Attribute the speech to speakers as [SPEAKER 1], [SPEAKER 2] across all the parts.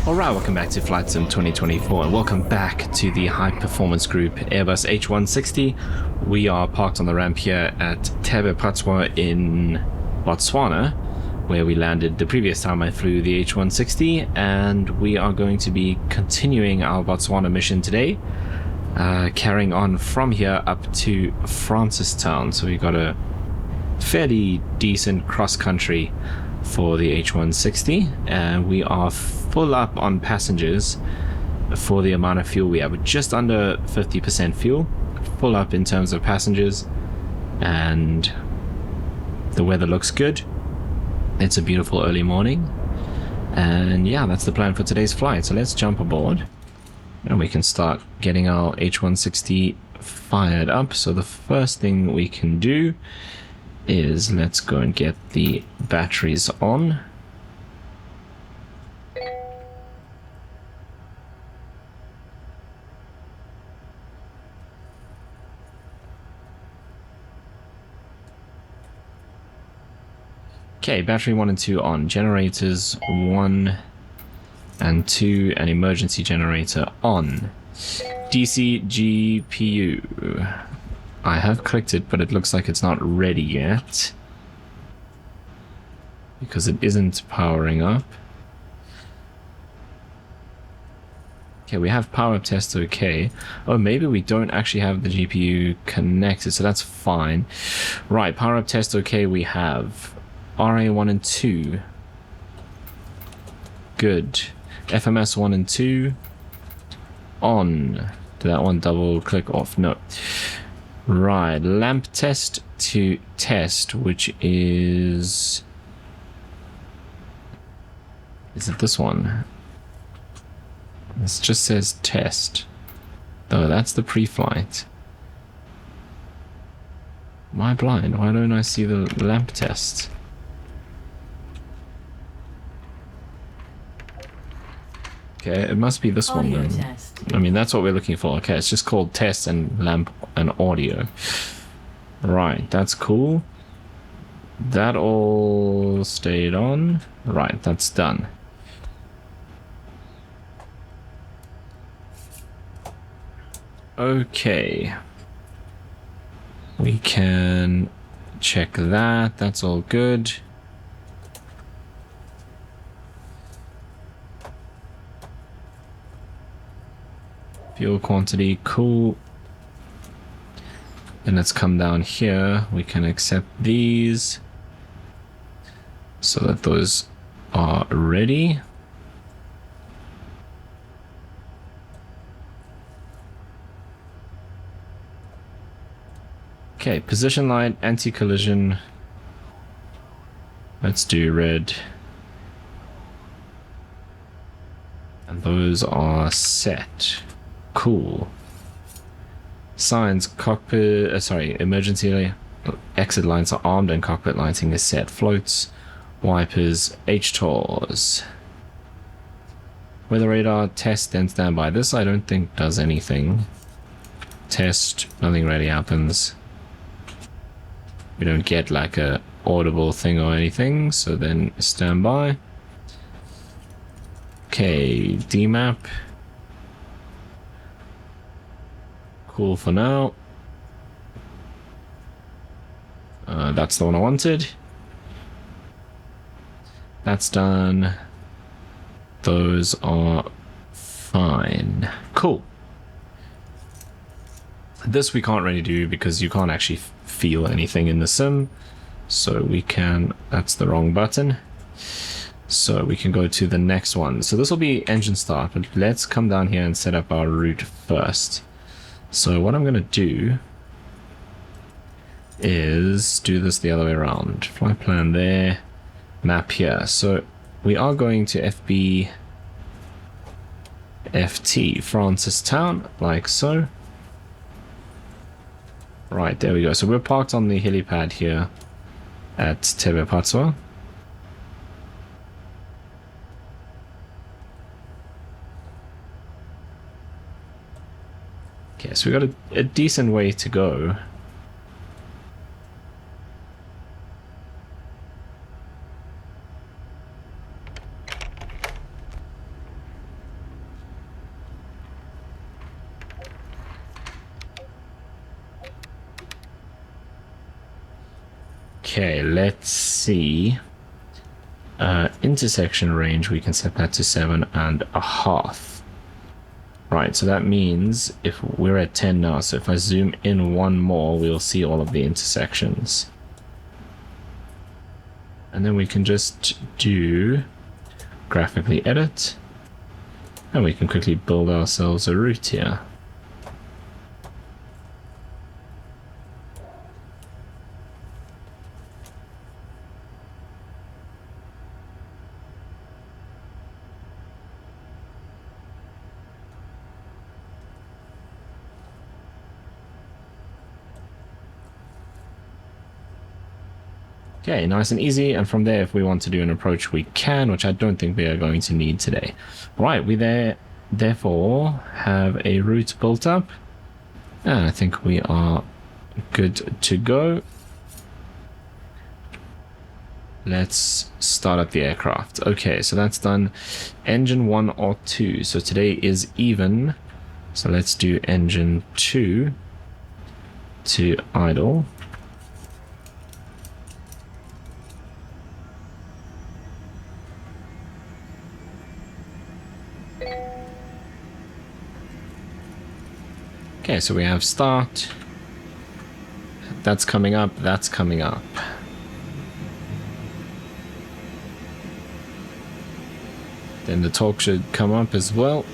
[SPEAKER 1] Alright, welcome back to Flight Sim 2024 and welcome back to the high performance group Airbus H160. We are parked on the ramp here at Fbtp-Fbft in Botswana, where we landed the previous time I flew the H160, and we are going to be continuing our Botswana mission today, carrying on from here up to Francistown. So we got a fairly decent cross country for the H160, and we are full up on passengers for the amount of fuel we have. We're just under 50% fuel, full up in terms of passengers, and the weather looks good. It's a beautiful early morning, and yeah, that's the plan for today's flight. So let's jump aboard and we can start getting our H160 fired up. So the first thing we can do is let's go and get the batteries on. Okay, battery 1 and 2 on. Generators 1 and 2 and emergency generator on. DC GPU. I have clicked it, but it looks like it's not ready yet because it isn't powering up. Okay, we have power up test okay. Oh, maybe we don't actually have the GPU connected, so that's fine. Right, power up test okay we have. RA1 and 2. Good. FMS 1 and 2. On. Did that one double click off? No. Right, lamp test to test, which is it this one? This just says test. Oh, that's the pre-flight. Am I blind? Why don't I see the lamp test? Okay, it must be this one then. Test. I mean, that's what we're looking for. Okay, it's just called test and lamp and audio. Right, that's cool. That all stayed on. Right, that's done. Okay. We can check that. That's all good. Fuel quantity, cool. And let's come down here. We can accept these so that those are ready. Okay, position light, anti-collision. Let's do red. And those are set. Cool. Signs, cockpit, emergency exit lights are armed and cockpit lighting is set. Floats, wipers, HTORs. Weather radar, test, then standby. This I don't think does anything. Test, nothing really happens. We don't get like a audible thing or anything, so then standby. Okay, DMAP. Cool for now. That's the one I wanted. That's done. Those are fine. Cool. This we can't really do because you can't actually feel anything in the sim. So we can... That's the wrong button. So we can go to the next one. So this will be engine start, but let's come down here and set up our route first. So what I'm going to do is do this the other way around. Flight plan there, map here. So we are going to FBFT, Francistown, like so. Right, there we go. So we're parked on the helipad here at Fbtp-Fbft. Okay, so we got a decent way to go. Okay, let's see. Intersection range, we can set that to 7.5. Right, so that means if we're at 10 now, so if I zoom in one more, we'll see all of the intersections. And then we can just do graphically edit, and we can quickly build ourselves a route here. Okay, nice and easy, and from there, if we want to do an approach, we can, which I don't think we are going to need today. Right, we therefore have a route built up, and I think we are good to go. Let's start up the aircraft. Okay, so that's done. Engine 1 or 2, so today is even, so let's do engine 2 to idle. Okay, so we have start. That's coming up, that's coming up. Then the torque should come up as well.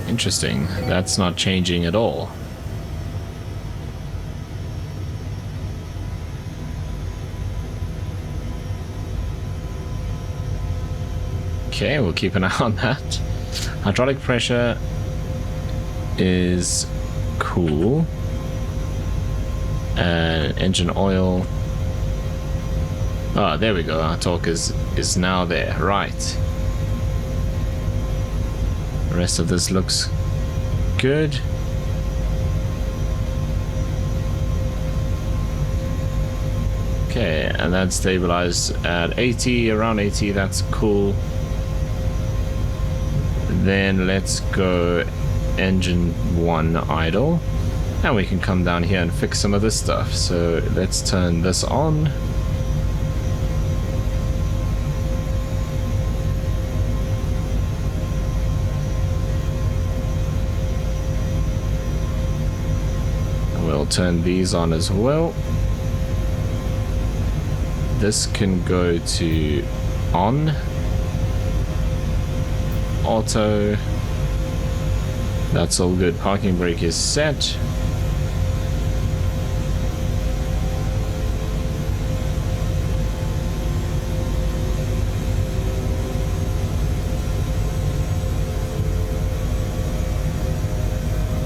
[SPEAKER 1] Interesting, that's not changing at all. Okay, we'll keep an eye on that. Hydraulic pressure is cool. Engine oil. Oh, there we go. Our torque is now there. Right. The rest of this looks good. Okay, and that's stabilized at 80, around 80. That's cool. Then let's go engine 1 idle, and we can come down here and fix some of this stuff. So let's turn this on. We'll turn these on as well. This can go to on. Auto. That's all good. Parking brake is set.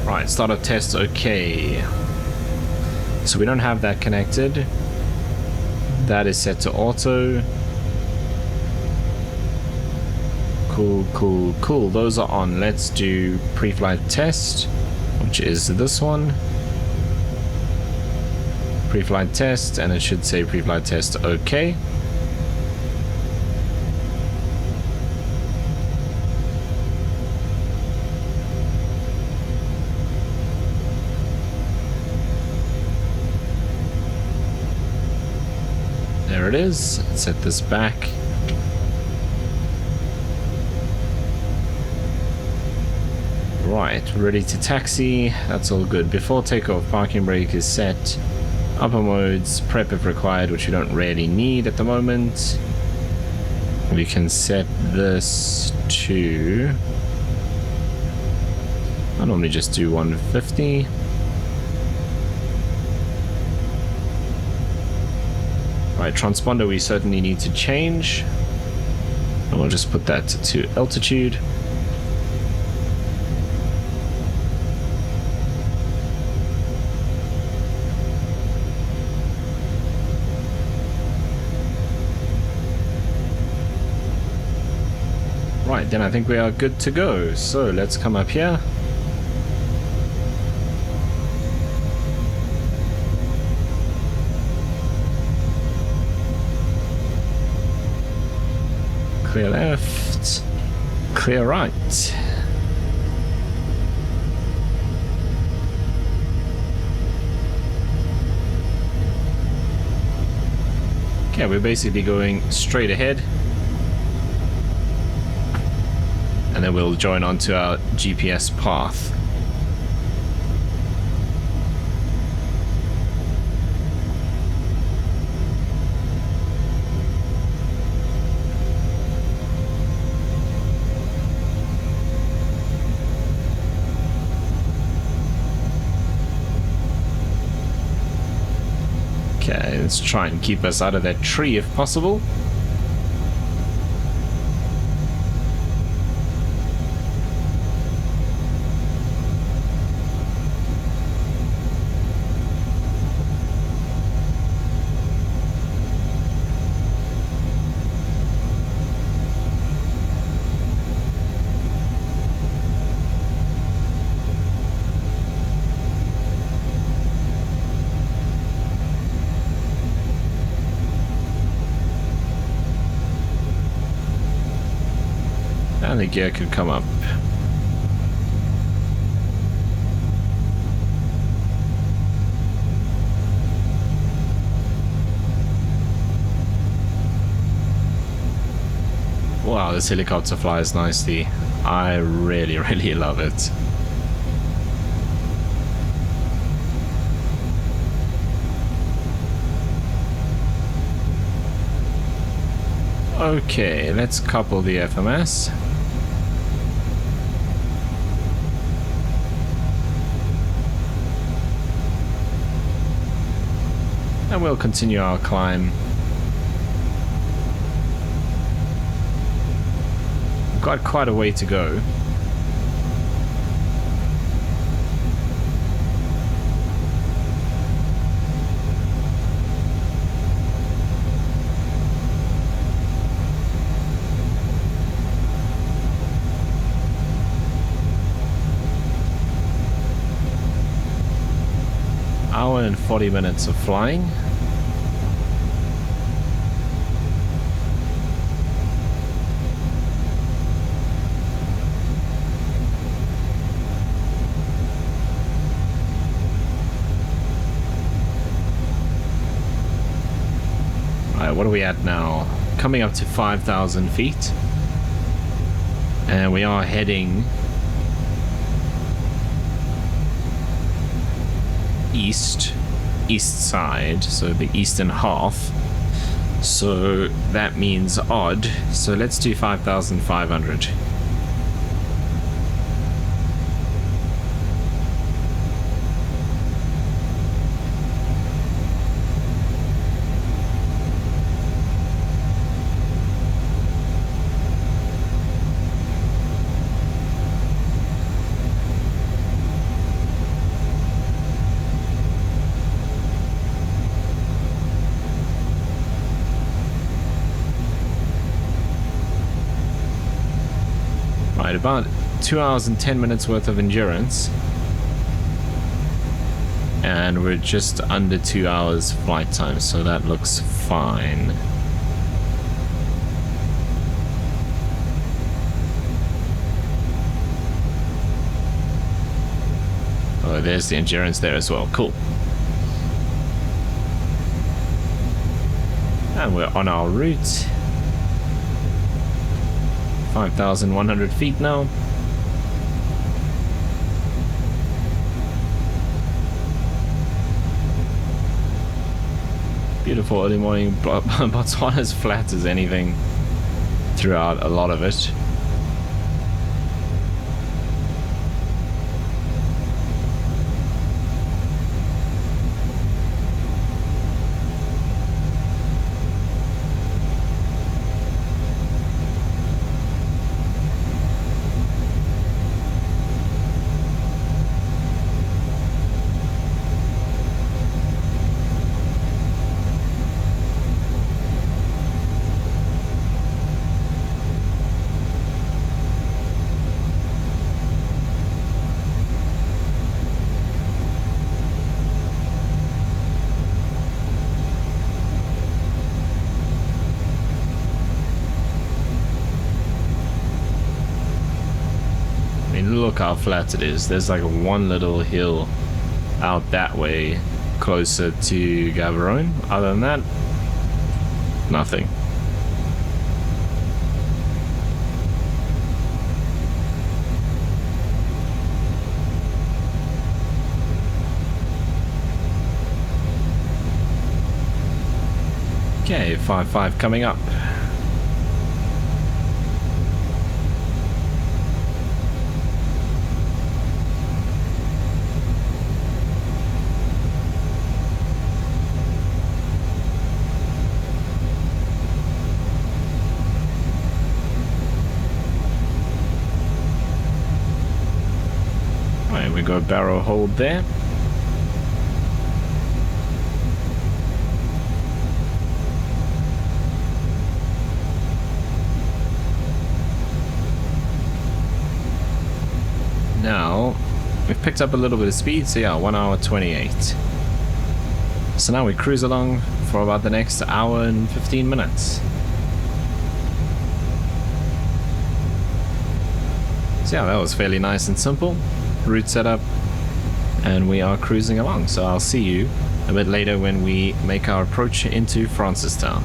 [SPEAKER 1] Right, startup test, okay. So we don't have that connected. That is set to auto. Cool, cool, cool. Those are on. Let's do pre-flight test, which is this one. Pre-flight test, and it should say pre-flight test okay. There it is. Let's set this back. Right, ready to taxi. That's all good. Before takeoff, parking brake is set. Upper modes, prep if required, which we don't really need at the moment. We can set this to... I normally just do 150. Right, transponder we certainly need to change. And we'll just put that to altitude. Right, then I think we are good to go. So let's come up here. Clear left, clear right. Okay, we're basically going straight ahead. And then we'll join onto our GPS path. Okay, let's try and keep us out of that tree if possible. And the gear could come up. Wow, this helicopter flies nicely. I really, really love it. Okay, let's couple the FMS. And we'll continue our climb. We've got quite a way to go. Hour and 40 minutes of flying. Alright, what are we at now? Coming up to 5,000 feet. And we are heading east side, so the eastern half, so that means odd, so let's do 5,500. About 2 hours and 10 minutes worth of endurance, and we're just under 2 hours flight time, so that looks fine. Oh, there's the endurance there as well. Cool. And we're on our route. 5,100 feet now. Beautiful early morning. Botswana as flat as anything throughout a lot of it. how flat it is. There's like one little hill out that way closer to Gaborone. Other than that, nothing. Okay, 5-5 coming up. Right, we go barrel hold there. Now, we've picked up a little bit of speed, so yeah, 1 hour 28. So now we cruise along for about the next hour and 15 minutes. So yeah, that was fairly nice and simple. Route setup, and we are cruising along. So I'll see you a bit later when we make our approach into Francistown.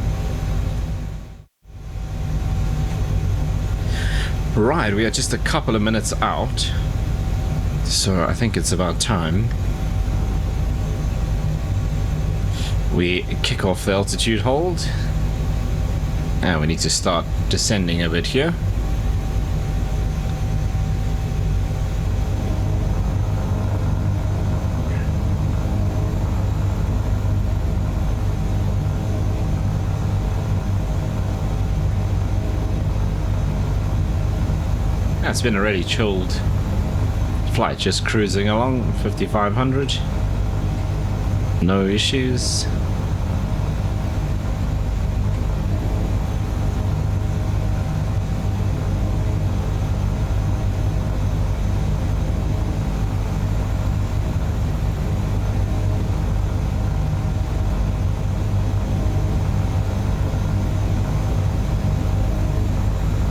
[SPEAKER 1] Right, we are just a couple of minutes out. So I think it's about time we kick off the altitude hold. And we need to start descending a bit here. It's been a really chilled flight, just cruising along 5500, no issues.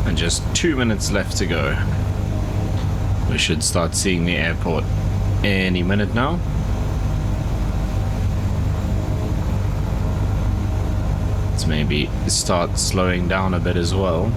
[SPEAKER 1] And just 2 minutes left to go. We should start seeing the airport any minute now. Let's maybe start slowing down a bit as well.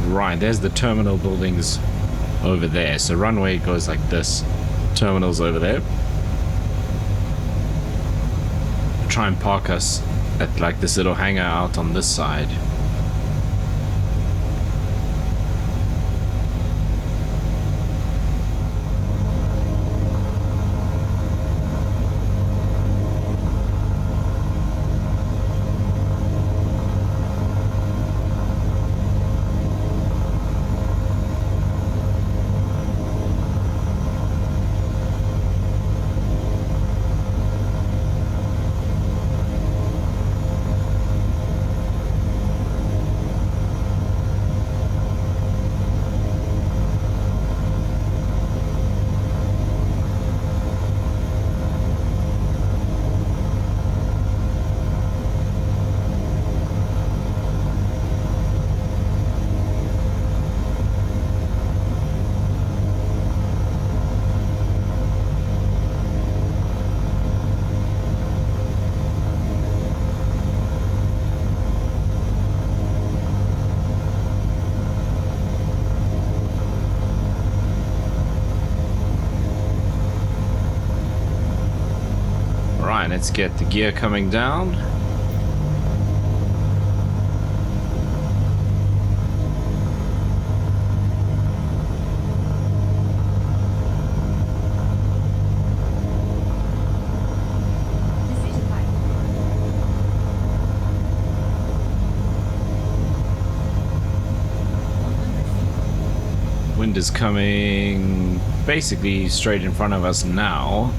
[SPEAKER 1] Right, there's the terminal buildings over there. So runway goes like this. Terminals over there. Try and park us at like this little hangar out on this side. Right, let's get the gear coming down. wind is coming basically straight in front of us now.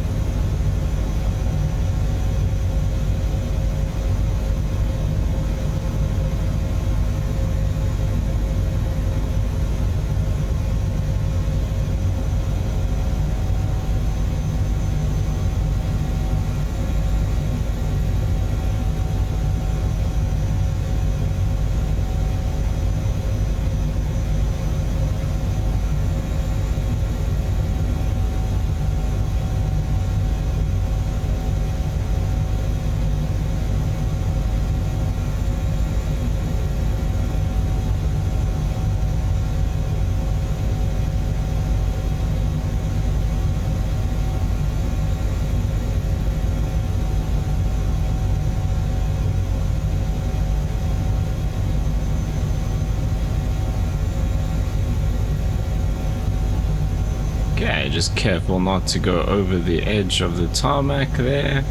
[SPEAKER 1] Okay, just careful not to go over the edge of the tarmac there.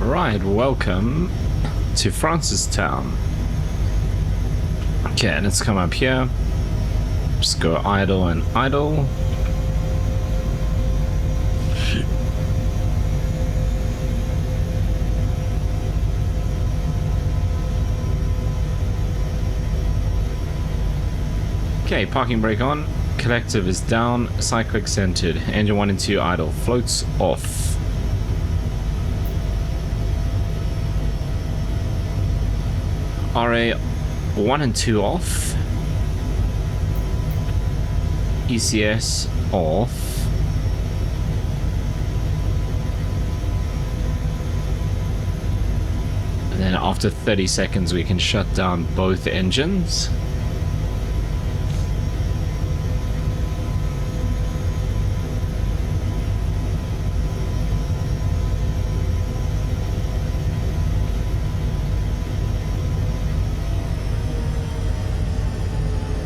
[SPEAKER 1] Right, welcome to Francistown. Okay, let's come up here. Just go idle and idle. Okay, parking brake on. Collective is down. Cyclic centered. Engine 1 and 2 idle. Floats off. RA 1 and 2 off. ECS off. And then after 30 seconds we can shut down both engines.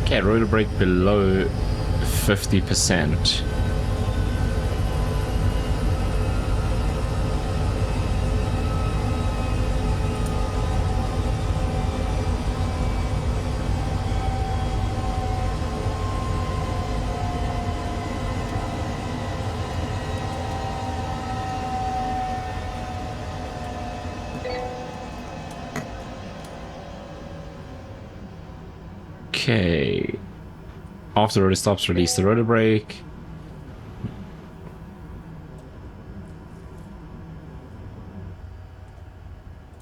[SPEAKER 1] Okay, rotor brake below 50%. Okay. After rotor stops, release the rotor brake.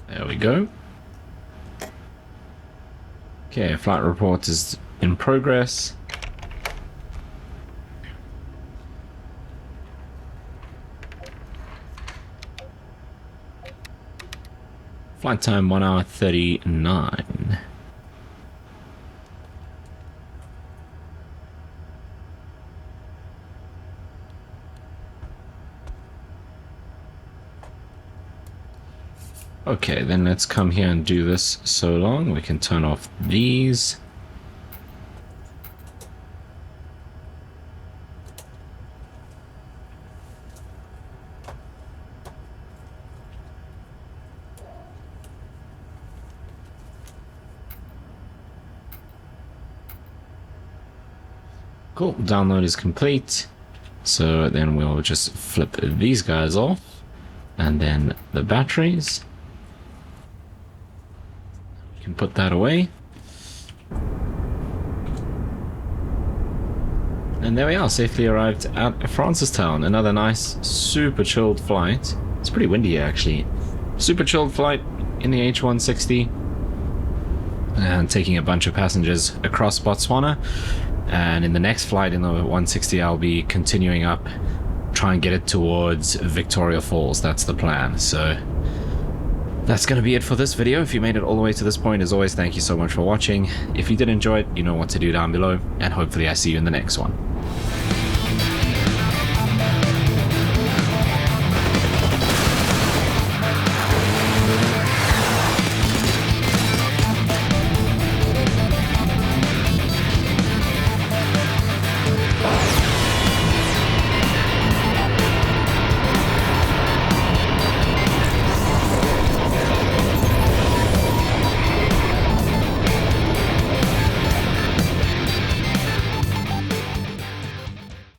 [SPEAKER 1] There we go. Okay, flight report is in progress. Flight time 1 hour 39. Okay, then let's come here and do this so long. We can turn off these. Cool, download is complete. So then we'll just flip these guys off. And then the batteries. Can put that away. And there we are, safely arrived at Francistown. Another nice, super chilled flight. It's pretty windy here, actually. Super chilled flight in the H160. And taking a bunch of passengers across Botswana. And in the next flight in the 160, I'll be continuing up, try and get it towards Victoria Falls. That's the plan. So that's going to be it for this video. If you made it all the way to this point, as always, thank you so much for watching. If you did enjoy it, you know what to do down below, and hopefully I see you in the next one.